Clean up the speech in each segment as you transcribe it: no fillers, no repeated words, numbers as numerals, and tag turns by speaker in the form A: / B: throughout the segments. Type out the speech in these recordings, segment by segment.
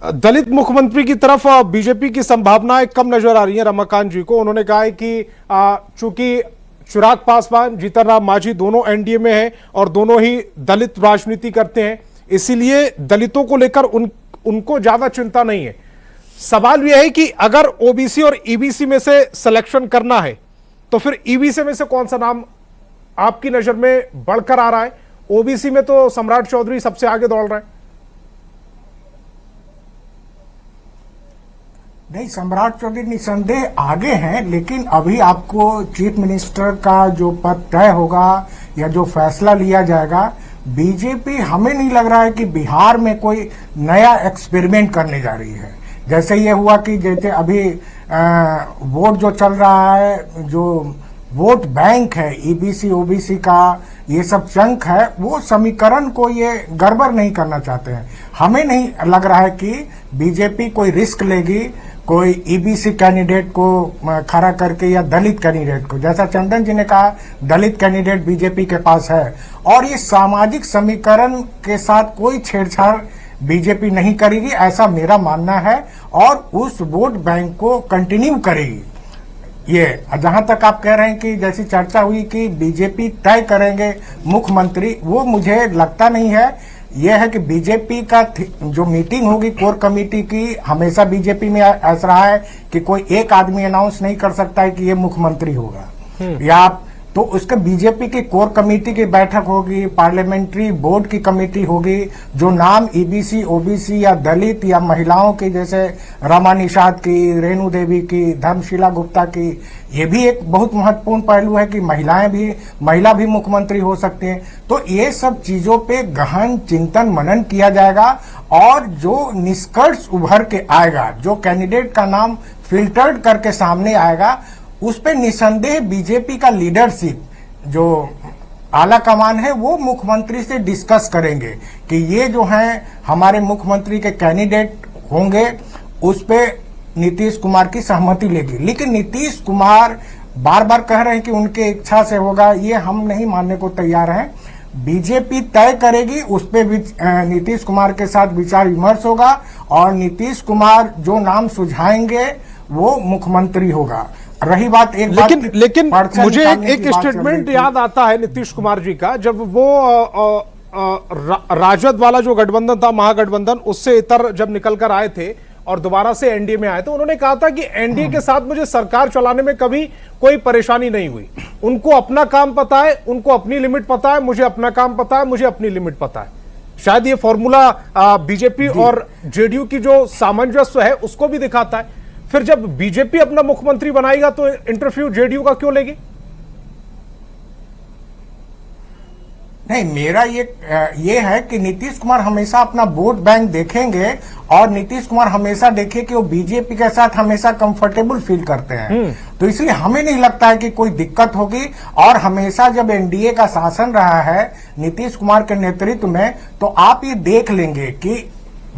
A: दलित मुख्यमंत्री की तरफ बीजेपी की संभावनाएं कम नजर आ रही हैं रमाकांत जी को। उन्होंने कहा है कि चूंकि चिराग पासवान, जीतन राम मांझी दोनों एनडीए में हैं और दोनों ही दलित राजनीति करते हैं, इसीलिए दलितों को लेकर उनको ज्यादा चिंता नहीं है। सवाल यह है कि अगर ओबीसी और ईबीसी में से सिलेक्शन करना है तो फिर ईबीसी में से कौन सा नाम आपकी नजर में बढ़कर आ रहा है? ओबीसी में तो सम्राट चौधरी सबसे आगे दौड़ रहा है।
B: नहीं, सम्राट चौधरी निसंदेह आगे हैं, लेकिन अभी आपको चीफ मिनिस्टर का जो पद तय होगा या जो फैसला लिया जाएगा, बीजेपी हमें नहीं लग रहा है कि बिहार में कोई नया एक्सपेरिमेंट करने जा रही है। जैसे ये हुआ कि जैसे अभी वोट जो चल रहा है, जो वोट बैंक है ईबीसी ओबीसी का, ये सब चंक है, वो समीकरण को ये गड़बड़ नहीं करना चाहते हैं। हमें नहीं लग रहा है कि बीजेपी कोई रिस्क लेगी कोई ईबीसी कैंडिडेट को खड़ा करके या दलित कैंडिडेट को। जैसा चंदन जी ने कहा, दलित कैंडिडेट बीजेपी के पास है और ये सामाजिक समीकरण के साथ कोई छेड़छाड़ बीजेपी नहीं करेगी, ऐसा मेरा मानना है, और उस वोट बैंक को कंटिन्यू करेगी। ये जहां तक आप कह रहे हैं कि जैसी चर्चा हुई कि बीजेपी तय करेंगे मुख्यमंत्री, वो मुझे लगता नहीं है। यह है कि बीजेपी का जो मीटिंग होगी कोर कमेटी की, हमेशा बीजेपी में ऐसा रहा है कि कोई एक आदमी अनाउंस नहीं कर सकता है कि ये मुख्यमंत्री होगा, या तो उसके बीजेपी की कोर कमेटी की बैठक होगी, पार्लियामेंट्री बोर्ड की कमेटी होगी। जो नाम ईबीसी ओबीसी या दलित या महिलाओं की, जैसे रमा निषाद की, रेणु देवी की, धर्मशिला गुप्ता की, ये भी एक बहुत महत्वपूर्ण पहलू है कि महिला भी मुख्यमंत्री हो सकती हैं। तो ये सब चीजों पे गहन चिंतन मनन किया जाएगा और जो निष्कर्ष उभर के आएगा, जो कैंडिडेट का नाम फिल्टर्ड करके सामने आएगा, उस पे निसंदेह बीजेपी का लीडरशिप, जो आला कमान है, वो मुख्यमंत्री से डिस्कस करेंगे कि ये जो हैं हमारे मुख्यमंत्री के कैंडिडेट होंगे, उस पे नीतीश कुमार की सहमति लेगी। लेकिन नीतीश कुमार बार बार कह रहे हैं कि उनके इच्छा से होगा, ये हम नहीं मानने को तैयार हैं। बीजेपी तय करेगी, उस पे नीतीश कुमार के साथ विचार विमर्श होगा और नीतीश कुमार जो नाम सुझाएंगे वो मुख्यमंत्री होगा। रही बात
A: लेकिन मुझे एक स्टेटमेंट याद आता है नीतीश कुमार जी का, जब वो राजद वाला जो गठबंधन था, महागठबंधन, उससे इतर जब निकल कर आए थे और दोबारा से एनडीए में आए, तो उन्होंने कहा था कि एनडीए के साथ मुझे सरकार चलाने में कभी कोई परेशानी नहीं हुई। उनको अपना काम पता है, उनको अपनी लिमिट पता है, मुझे अपना काम पता है, मुझे अपनी लिमिट पता है। शायद ये फॉर्मूला बीजेपी और जेडीयू की जो सामंजस्य है उसको भी दिखाता है। फिर जब बीजेपी अपना मुख्यमंत्री बनाएगा तो इंटरव्यू जेडीयू का क्यों लेगी?
B: नहीं, मेरा ये है कि नीतीश कुमार हमेशा अपना वोट बैंक देखेंगे और नीतीश कुमार हमेशा देखे कि वो बीजेपी के साथ हमेशा कंफर्टेबल फील करते हैं। तो इसलिए हमें नहीं लगता है कि कोई दिक्कत होगी। और हमेशा जब एनडीए का शासन रहा है नीतीश कुमार के नेतृत्व में, तो आप ये देख लेंगे कि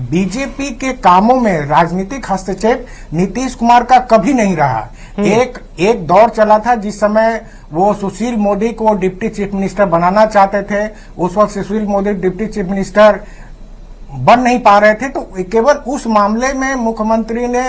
B: बीजेपी के कामों में राजनीतिक हस्तक्षेप नीतीश कुमार का कभी नहीं रहा। एक दौर चला था जिस समय वो सुशील मोदी को डिप्टी चीफ मिनिस्टर बनाना चाहते थे। उस वक्त Sushil Modi deputy chief minister बन नहीं पा रहे थे, तो केवल उस मामले में मुख्यमंत्री ने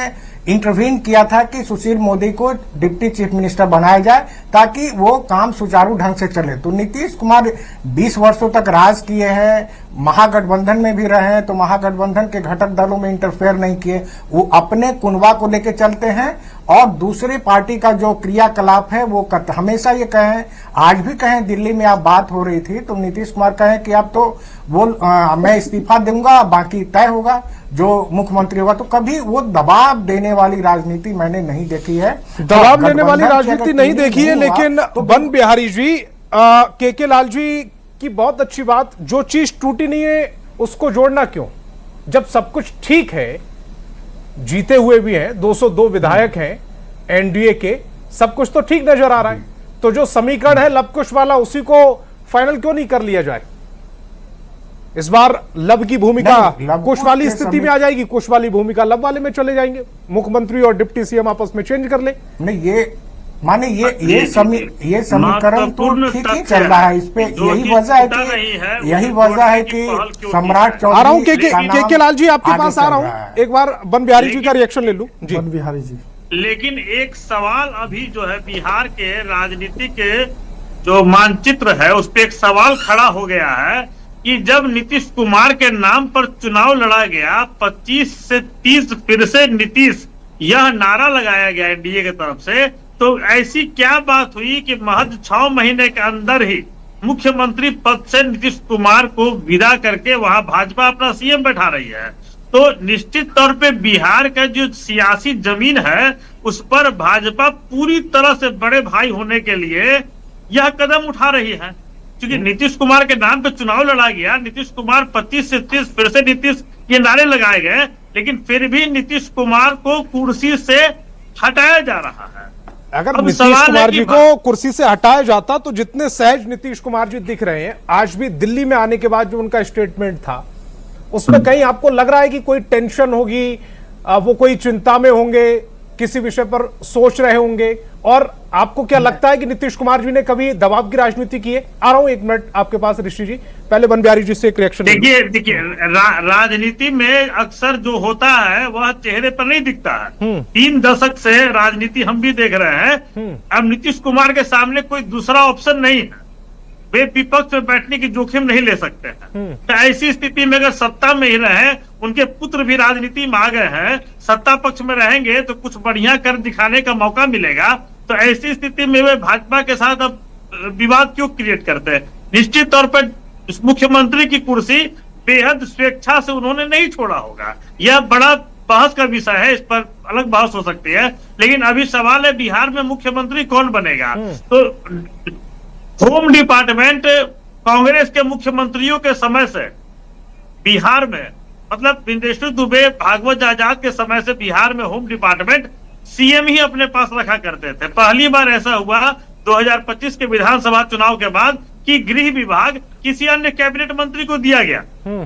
B: इंटरवीन किया था कि सुशील मोदी को डिप्टी चीफ मिनिस्टर बनाया जाए ताकि वो काम सुचारू ढंग से चले। तो नीतीश कुमार 20 वर्षों तक राज किए हैं, महागठबंधन में भी रहे हैं, तो महागठबंधन के घटक दलों में इंटरफेयर नहीं किए। वो अपने कुनबा को लेकर चलते हैं और दूसरी पार्टी का जो क्रियाकलाप है वो हमेशा ये कहें, आज भी कहें, दिल्ली में आप बात हो रही थी तो नीतीश कुमार कहें कि आप तो मैं इस्तीफा दूंगा, बाकी तय होगा जो मुख्यमंत्री होगा। तो कभी वो दबाव देने वाली राजनीति मैंने नहीं देखी है,
A: दबाव लेने वाली राजनीति नहीं देखी है। लेकिन बन बिहारी जी, के लाल जी की बहुत अच्छी बात, जो चीज टूटी नहीं है उसको जोड़ना क्यों? जब सब कुछ ठीक है, जीते हुए भी हैं, 202 विधायक हैं एनडीए के, सब कुछ तो ठीक नजर आ रहा है, तो जो समीकरण है लव कुश वाला, उसी को फाइनल क्यों नहीं कर लिया जाए? इस बार लव की भूमिका कुश वाली स्थिति में आ जाएगी, कुश वाली भूमिका लव वाले में चले जाएंगे, मुख्यमंत्री और डिप्टी सीएम आपस में चेंज कर ले।
B: नहीं, ये माने ये समीकरण तो
C: महत्वपूर्ण
B: ठीक ही
C: तथ्य
B: चल रहा है। इस पे
C: जो
B: यही
C: कि
B: वजह है
C: पता नहीं है,
B: कि यही
C: उसे
B: वजह है
C: जोड़ने की पहल
B: कि
C: क्यों
B: सम्राट
C: की
A: आ रहा हूं
B: चौधरी
A: के लाल जी, आपके पास आ रहा हूं, एक बार बन बिहारी जी का रिएक्शन ले लूं जी।
B: बन बिहारी जी,
C: लेकिन एक सवाल अभी जो है बिहार के राजनीति के जो मानचित्र है उस पे एक सवाल खड़ा हो गया है कि जब नीतीश कुमार के नाम पर चुनाव लड़ा गया, 25 से 30 फिर से नीतीश, यह नारा लगाया गया एनडीए की तरफ से, तो ऐसी क्या बात हुई कि महज 6 महीने के अंदर ही मुख्यमंत्री पद से नीतीश कुमार को विदा करके वहां भाजपा अपना सीएम बैठा रही है। तो निश्चित तौर पे बिहार का जो सियासी जमीन है उस पर भाजपा पूरी तरह से बड़े भाई होने के लिए यह कदम उठा रही है, क्योंकि नीतीश कुमार के नाम पे चुनाव लड़ा गया, नीतीश कुमार 25 से 30 फिर से नीतीश, ये नारे लगाए गए, लेकिन फिर भी नीतीश कुमार को कुर्सी से हटाया जा रहा है।
A: अगर नीतीश कुमार जी को कुर्सी से हटाया जाता तो जितने सहज नीतीश कुमार जी दिख रहे हैं आज भी दिल्ली में आने के बाद, जो उनका स्टेटमेंट था उसमें कहीं आपको लग रहा है कि कोई टेंशन होगी, वो कोई चिंता में होंगे, किसी विषय पर सोच रहे होंगे? और आपको क्या लगता है कि नीतीश कुमार जी ने कभी दबाव की राजनीति की है? आ रहा हूं एक मिनट आपके पास ऋषि जी, पहले बन बिहारी जी से एक रिएक्शन।
C: देखिए राजनीति में अक्सर जो होता है वह चेहरे पर नहीं दिखता है। 3 दशक से राजनीति हम भी देख रहे हैं। अब नीतीश कुमार के सामने कोई दूसरा ऑप्शन नहीं है, वे विपक्ष में बैठने की जोखिम नहीं ले सकते हैं। तो ऐसी स्थिति में अगर सत्ता में ही रहे, उनके पुत्र भी राजनीति में आ गए हैं, सत्ता पक्ष में रहेंगे तो कुछ बढ़िया कर दिखाने का मौका मिलेगा। तो ऐसी स्थिति में वे भाजपा के साथ अब विवाद क्यों क्रिएट करते हैं? निश्चित तौर पर मुख्यमंत्री की कुर्सी बेहद स्वेच्छा से उन्होंने नहीं छोड़ा होगा। यह बड़ा बहस का विषय है, इस पर अलग बहस हो सकती है, लेकिन अभी सवाल है बिहार में मुख्यमंत्री कौन बनेगा। तो होम डिपार्टमेंट कांग्रेस के मुख्यमंत्रियों के समय से बिहार में, मतलब बिंदेश्वर दुबे, भागवत आजाद के समय से बिहार में होम डिपार्टमेंट सीएम ही अपने पास रखा करते थे। पहली बार ऐसा हुआ 2025 के विधानसभा चुनाव के बाद कि गृह विभाग किसी अन्य कैबिनेट मंत्री को दिया गया।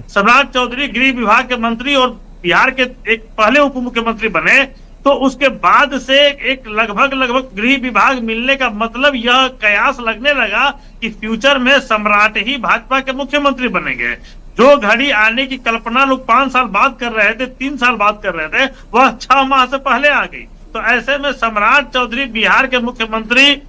C: सम्राट चौधरी गृह विभाग के मंत्री और बिहार के एक पहले उप मुख्यमंत्री बने। तो उसके बाद से एक लगभग गृह विभाग मिलने का मतलब यह कयास लगने लगा कि फ्यूचर में सम्राट ही भाजपा के मुख्यमंत्री बनेंगे। जो घड़ी आने की कल्पना लोग 5 साल बाद कर रहे थे, 3 साल बाद कर रहे थे, वह 6 माह से पहले आ गई। तो ऐसे में सम्राट चौधरी बिहार के मुख्यमंत्री,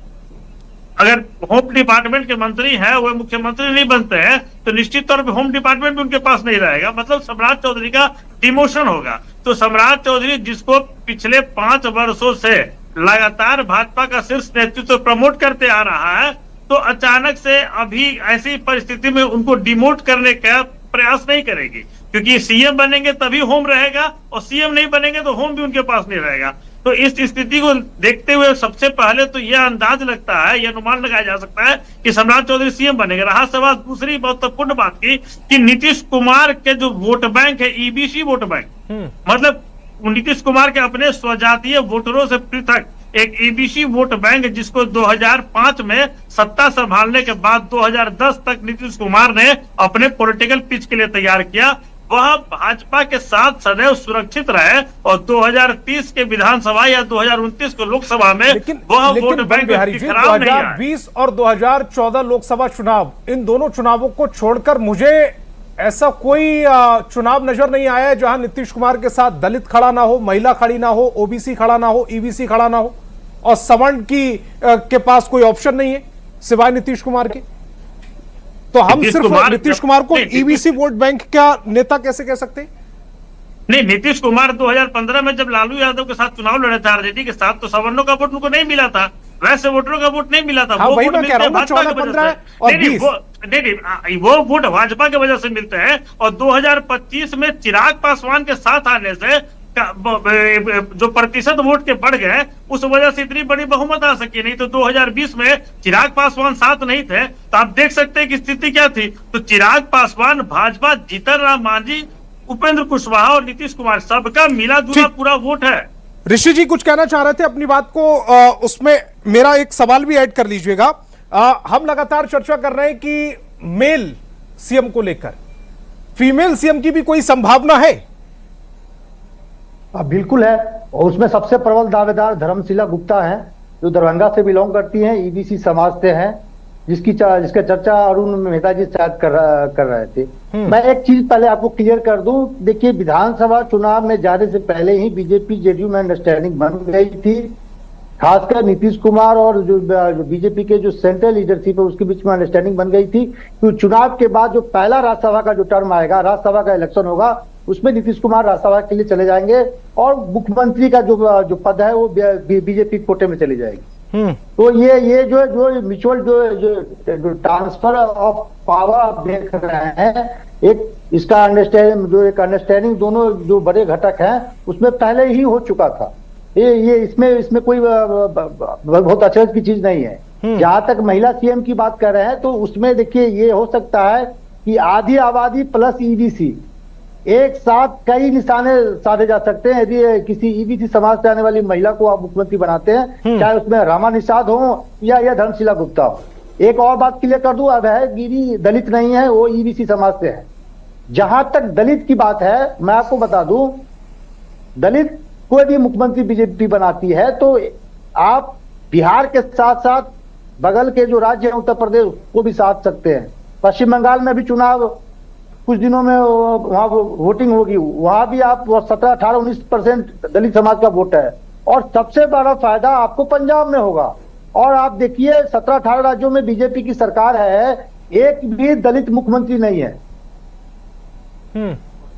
C: अगर होम डिपार्टमेंट के मंत्री हैं, वो मुख्यमंत्री नहीं बनते हैं, तो निश्चित तौर पे होम डिपार्टमेंट भी उनके पास नहीं रहेगा, मतलब सम्राट चौधरी का डिमोशन होगा। तो सम्राट चौधरी, जिसको पिछले 5 वर्षों से लगातार भाजपा का शीर्ष नेतृत्व प्रमोट करते आ रहा है, तो अचानक से अभी ऐसी परिस्थिति में उनको डिमोट करने का प्रयास नहीं करेगी, क्योंकि सीएम बनेंगे तभी होम रहेगा, और सीएम नहीं बनेंगे तो होम भी उनके पास नहीं रहेगा। तो इस स्थिति को देखते हुए सबसे पहले तो यह अंदाज लगता है, यह अनुमान लगाया जा सकता है कि सम्राट चौधरी सीएम बनेंगे। रहा सवाल दूसरी महत्वपूर्ण बात की कि नीतीश कुमार के जो वोट बैंक है, ईबीसी वोट बैंक, मतलब नीतीश कुमार के अपने स्वजातीय वोटरों से पृथक एक ईबीसी वोट बैंक, जिसको 2005 में सत्ता संभालने के बाद 2010 तक नीतीश कुमार ने अपने पॉलिटिकल पिच के लिए तैयार किया, वह भाजपा के साथ सदैव सुरक्षित रहे। और 2030 के विधानसभा या 2029 को लोकसभा में वह वोट बैंक खराब नहीं आया।
A: 2020 और 2014 लोकसभा चुनाव, इन दोनों चुनावों को छोड़कर मुझे ऐसा कोई चुनाव नजर नहीं आया जहां नीतीश कुमार के साथ दलित खड़ा ना हो, महिला खड़ी ना हो, ओबीसी खड़ा ना हो, ईबीसी खड़ा ना हो, और सवर्ण के पास कोई ऑप्शन नहीं है सिवाय नीतीश कुमार के। तो हम सिर्फ नीतीश कुमार को ईबीसी वोट बैंक का नेता कैसे कह सकते हैं?
C: नहीं, नीतीश कुमार 2015 में जब लालू यादव के साथ चुनाव लड़े थे आरजेडी के साथ, तो सवर्णों का वोट उनको नहीं मिला था, वैसे वोटरों का वोट नहीं मिला था।
A: हाँ,
C: वो
A: वही
C: वोट
A: मैं कह रहा हूं,
C: भाजपा की वजह से। वो वोट भाजपा की वजह से मिलते हैं। और 2025 में चिराग पासवान के साथ आने से जो प्रतिशत वोट के बढ़ गए, उस वजह से इतनी बड़ी बहुमत आ सकी। नहीं तो 2020 में चिराग पासवान साथ नहीं थे, तो आप देख सकते हैं कि स्थिति क्या थी। तो चिराग पासवान, भाजपा, जीतन राम मांझी, उपेंद्र कुशवाहा और नीतीश कुमार, सबका मिला जुला पूरा वोट है।
A: ऋषि जी कुछ कहना चाह रहे थे अपनी बात को, उसमें मेरा एक सवाल भी ऐड कर लीजिएगा। हम लगातार चर्चा कर रहे हैं कि मेल सीएम को लेकर फीमेल सीएम की भी कोई संभावना है?
D: बिल्कुल है, और उसमें सबसे प्रबल दावेदार धर्मशिला गुप्ता है। जो दरभंगा से बिलोंग करती हैं, ईबीसी समाज से हैं, जिसका चर्चा अरुण मेहता जी शायद कर रहे थे। मैं एक चीज पहले आपको क्लियर कर दूं, देखिए विधानसभा चुनाव में जाने से पहले ही बीजेपी जेडीयू में अंडरस्टैंडिंग बन गई थी, खासकर नीतीश कुमार और जो बीजेपी के जो सेंट्रल लीडरशिप है उसके बीच में अंडरस्टैंडिंग बन गई थी कि चुनाव के बाद जो पहला राज्यसभा का जो टर्म आएगा, राज्यसभा का इलेक्शन होगा, उसमें नीतीश कुमार राज्यसभा के लिए चले जाएंगे और मुख्यमंत्री का जो पद है वो बीजेपी कोटे में चली जाएगी। तो ये जो म्यूचुअल जो ट्रांसफर ऑफ पावर आप देख रहे हैं, एक अंडरस्टैंडिंग दोनों जो बड़े घटक हैं उसमें पहले ही हो चुका था। ये इसमें कोई बहुत अचरज की चीज नहीं है। जहां तक महिला सीएम की बात कर रहे हैं तो उसमें देखिए ये हो सकता है कि आधी आबादी प्लस ईबीसी एक साथ कई निशाने साधे जा सकते हैं यदि किसी ईबीसी समाज से आने वाली महिला को आप मुख्यमंत्री बनाते हैं, चाहे उसमें रामा निषाद हो या धर्मशिला गुप्ता हो। एक और बात क्लियर कर दूं, अभय गिरी दलित नहीं है, वो ईबीसी समाज से है। जहां तक दलित की बात है, मैं आपको बता दूं, दलित को यदि मुख्यमंत्री बीजेपी बनाती है तो आप बिहार के साथ साथ बगल के जो राज्य है उत्तर प्रदेश को भी साध सकते हैं। पश्चिम बंगाल में भी चुनाव कुछ दिनों में वहां वोटिंग होगी, वहां भी आप 17, 18, 19% दलित समाज का वोट है। और सबसे बड़ा फायदा आपको पंजाब में होगा। और आप देखिए 17, 18 राज्यों में बीजेपी की सरकार है, एक भी दलित मुख्यमंत्री नहीं है।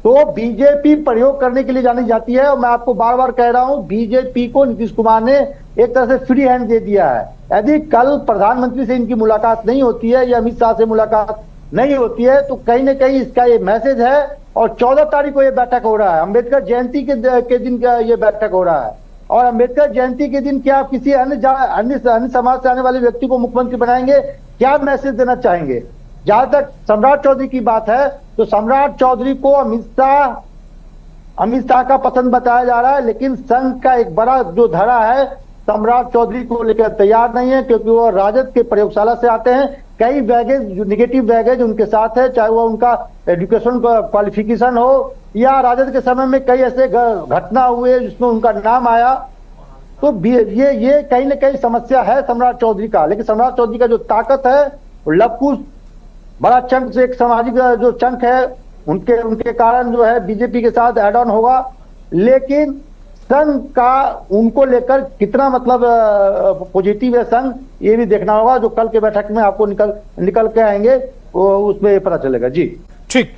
D: तो बीजेपी प्रयोग करने के लिए जानी जाती है। और मैं आपको बार बार कह रहा हूं, बीजेपी को नीतीश कुमार ने एक तरह से फ्री हैंड दे दिया है। यदि कल प्रधानमंत्री से इनकी मुलाकात नहीं होती है या अमित शाह से मुलाकात नहीं होती है तो कहीं ना कहीं इसका ये मैसेज है। और 14 तारीख को ये बैठक हो रहा है, अंबेडकर जयंती के दिन का ये बैठक हो रहा है। और अंबेडकर जयंती के दिन क्या आप किसी अन्य समाज से आने वाले व्यक्ति को मुख्यमंत्री बनाएंगे? क्या मैसेज देना चाहेंगे? जहां तक सम्राट चौधरी की बात है तो सम्राट चौधरी को अमित शाह का पसंद बताया जा रहा है, लेकिन संघ का एक बड़ा जो धड़ा है सम्राट चौधरी को लेकर तैयार नहीं है, क्योंकि वो राजद के प्रयोगशाला से आते हैं। कई बैगेज, जो निगेटिव बैगेज उनके साथ है, चाहे वो उनका एजुकेशन क्वालिफिकेशन हो या राजद के समय में कई ऐसे घटना हुए जिसमें उनका नाम आया। तो ये कहीं ना कहीं समस्या है सम्राट चौधरी का। लेकिन सम्राट चौधरी का जो ताकत है, लवकुश बड़ा चंक से एक सामाजिक जो चंक है, उनके कारण जो है बीजेपी के साथ एड ऑन होगा। लेकिन संघ का उनको लेकर कितना मतलब पॉजिटिव है संघ, ये भी देखना होगा। जो कल के बैठक में आपको निकल के आएंगे वो उसमें पता चलेगा। जी
A: ठीक।